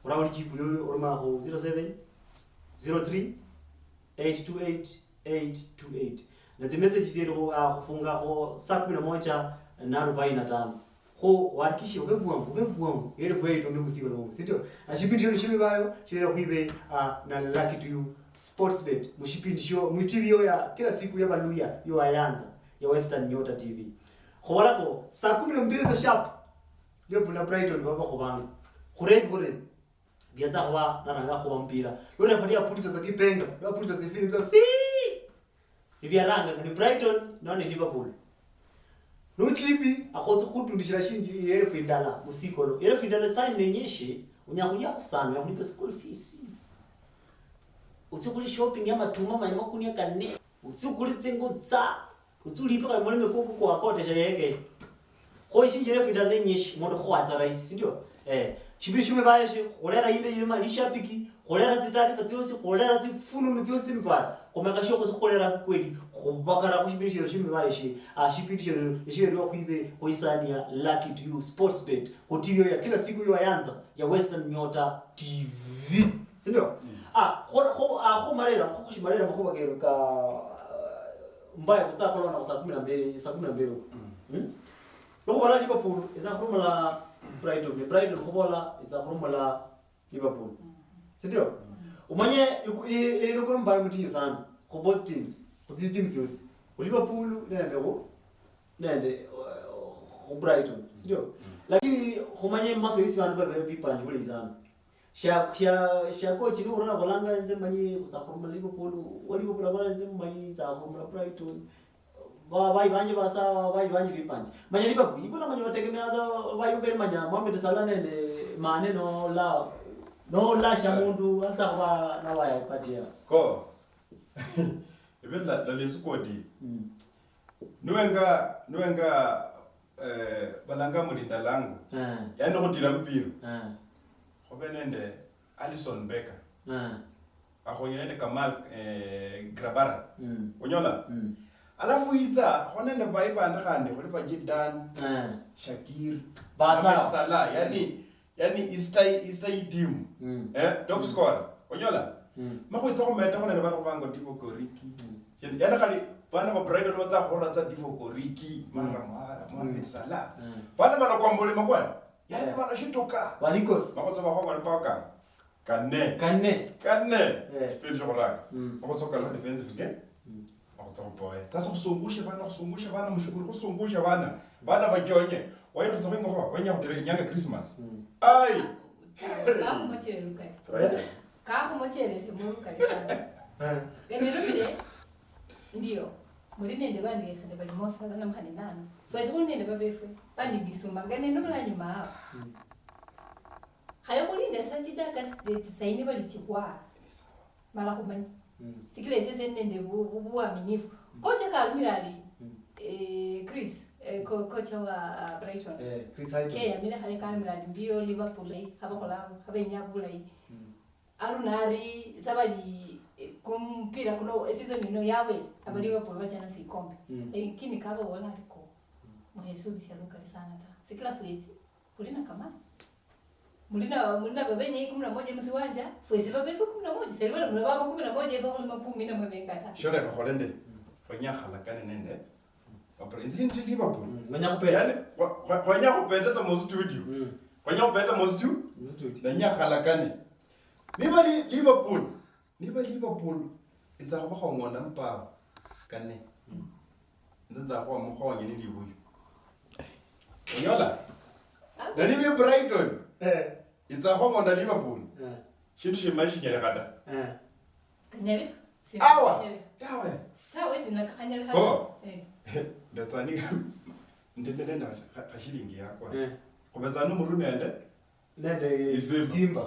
uranga chipu yo uruma 07 03 828 828 na message zero kufunga ho saa 11 na 45 ho warkishi ubebwangu ile fwe itonge musigo no sindio ashipindi yo shime bayo chirera kuibe na Lucky to You Sports Bet mushipindi show mu TV yo ya kila siku ya baluya yo ayanza ya Western Nyota TV khobalako saa 12 za sharp Liverpool na Brighton baba khobanga khore biaza kwa naranga khoba mpira lore fadia pulisa za kipenga na pulisa za film za ni biaranga ni Brighton na ni Liverpool no chipi akhotse khutundishira shinji yele findala musikolo yele findala sai nenyeshe unyakulia kusana yakulipa school fees usikuli shopping ya matuma mayima kunia kane usikuli tsengotsa utsulipa kana moleme koko kwa kodesha yeke ko shinji yele findala nenyeshe mondo khwatsa raisi sindio chibishime baye kholera ime yema lishapiki kholera tsitarifa tsiosi kholera tsifununu tsiosi mpara komeka shoko kholera kwedi khobakara kushibishiro shime baye ashipitishiro shiro kwibe koisania Lucky to You Sports Bet kotilio ya kila siku yo ayanza ya Western Nyota TV sindio marera khushimarera makhoba kero ka mbaya kutsakholo na saa 12 loko bala Liverpool isa khurumala Brighton khobola isa khurumala Liverpool sindio umanye ile ko mbaya mutinyo sana for both teams for these teams yos Liverpool nende Brighton sindio lakini khumanye maso isi bantu babe bipanje bule sana sha coach ni urona bolanga enze manyi za khurumula Liverpool wali Liverpool enze manyi za khurumula Brighton vai banje basa vai banje bipanje manya Liverpool ibona manya bategemea za vai ubere manya Mohamed Salah nende Mane no la shamundu hata kwa na waya patia ko even la lesukodi nuwenga balanga mulinda langu yani kudira mpira khobenende Alisson Becker akhonyene Kamal Grabara onyola alafu iza khonene baibanda khandi kholi bajidan Shakir Mohamed Salah yani istay team top scorer onyola makwitsa go meta khonene ba go bango Divo Koriki yana khali bana ba Brighton ba tsa khora tsa Divo Koriki mara Mohamed Salah bana ba go mbole makwana yani bana shitoka Walikos makotsa ba go ngwana pa kanne spell jo ra makotsa ka la defensive game makotsa go boy tsa go sungusha bana mushukuru go sungusha bana ba jonye wa yero tsa go ngo wa nya go dire nyanga Christmas ai ka mo chere lukai ka mo chere se mo lukai sana ndio ndio mulinende bandiyethane bali mosala namkhane nani fwezi kulinende babefwe bandibisumba nganeno mala nyuma awo khale kulinda sajidaka state sayini bali chikwa mala kumanyi sikile sese nende buaminifu kocha kalmirali Chris kocha wa Brighton Chris Hyde ke yamile khale kalmirali mbio Liverpool abakola abenyabula arunari sabali kumpira kuno season ino yawe abaliwa polwa jana sikombe lakini kaba wala aliko mweso bisiaruka sana ta sikila fwezi kulina kama mulina babenye 11 msiwanja fwezi babefu 11 selwa mlaba 11 eva kulima 10 na mwebenga ta shore ka holende fanya khalakane nende aprenzi ndi Liverpool nganya kupenda yani fanya kupenda za mo studio fanya kupenda mo studio na nya khalakane niba Liverpool itsa go go ngona mpa kanne nza go mo go nyene dibuyo onyola na nibe Brighton itsa go ngona Liverpool shindu mashi nyere kata kanyele awa tawe sina kanyele kata ndatsani ndende na kashilingi yakwa kubezana umuru nende Simba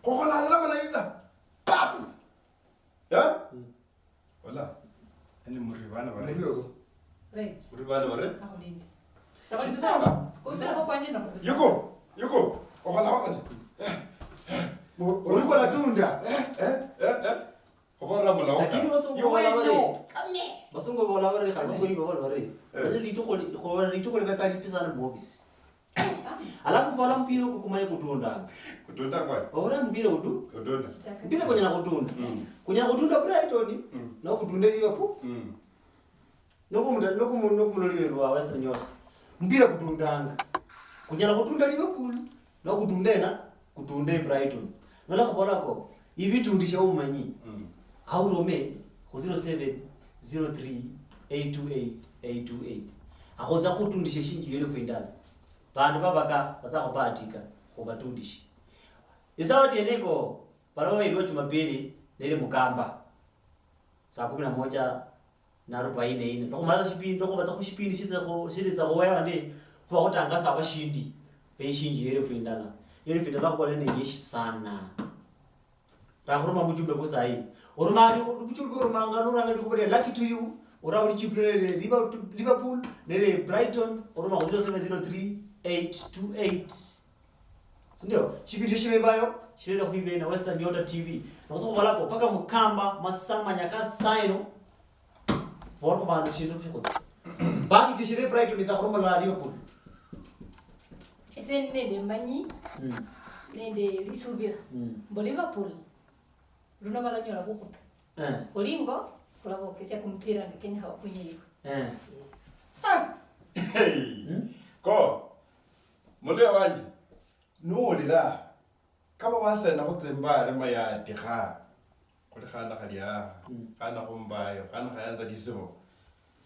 kokola la mana ita pap ya wala ani muribana bare right muribana bare aulinde sabali bisaba kusema kwa kwanje na kubisa yuko kokola wakati uriko la tunda kokola mula wakati lakini basongo bola bare khala basongo bola bare bale litoko le batali pisana mobis alafu bala mpira kukumanya kutunda kwa ora mpira kutunda mpira kunya kutunda Brighton na kutunda Liverpool nokumu lwa Western Union mpira kutundanga kunya kutunda Liverpool na kutunda Brighton nola kubola ko ibitundisha umanyi aurome 0703828828 akhoza kutundisha shinji yele findana bantu babaka batsakupatika kubatundishi isawati eneko baraba iliwa Jumapili nile Mukamba saa 11 na 44 nokumala shipindi nokubata kushipindi shitsa kuwewa ndi kuba kutangasa abashindi beshinji yele findana kubole neyeshi sana rakuruma mujumbe kusayi urumali ubuchulbe urumanga nuranga ndikubole lucky to you urauli chipile Liverpool nile Brighton uruma 07038288 sindio chipindi shimebayo shirera kuibe na Western Union TV nakuso balako paka Mukamba masama nyaka saino boro bandu shindu fikoza baki kishire Brighton za kuruma la Liverpool ese nende manyi nende lisubira bo Liverpool runo bala nyola kukupa kolingo kulabo kesia kumpira Kenya hawakunyiwa ko mole wanje nolira kaba wasena go tsemba le maya diga go le gana ga dia gana go mbayo gana ga yanza disebo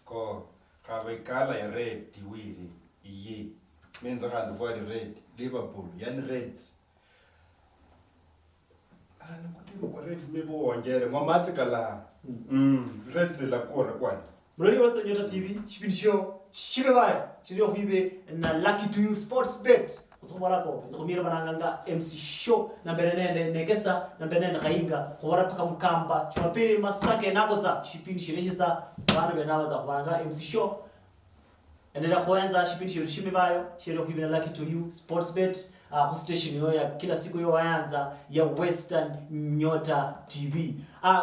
ko ga be kala ya red diwili iye menza ga ndo for the red Liverpool yan reds kuti mkorrect mebo ongere mwamatsi kala Reds la kora kwani Mloli wasa Nyota TV chipindi show shibe bayo chiriyo kuibe na Lucky to You Sports Bet usomala ko nzokumira bananganga MC show na berenende negesa na berenende kainga kubara paka mukamba chwapiri masake nakoza chipindi shireshiza bana benawaza kubaranga MC show endelea kuanza chipindi shiru shibe bayo chiriyo kuibe na Lucky to You Sports Bet ku station yo ya kila siku yo wayanza ya Western Nyota TV.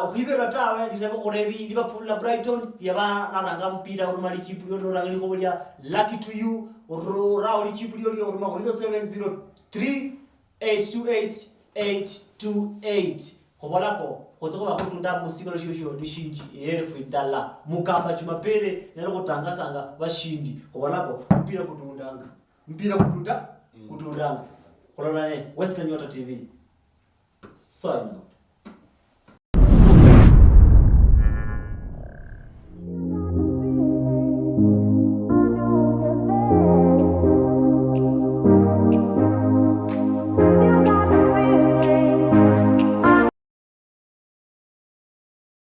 Ukhibera tawe litako kurebi Liverpool na Brighton yaba naranga mpira urumali chipuli yo rangali ko bolia Lucky to You rauli chipuli yo uruma ko 703828828 kobalako khotso ba khotunda musiko losho ni shinji yerefu indala mukamba chumapele nalo kutangasanga bashindi kobalako mpira kutundanga kutundanga Kolonane Western Nyota TV. So I know.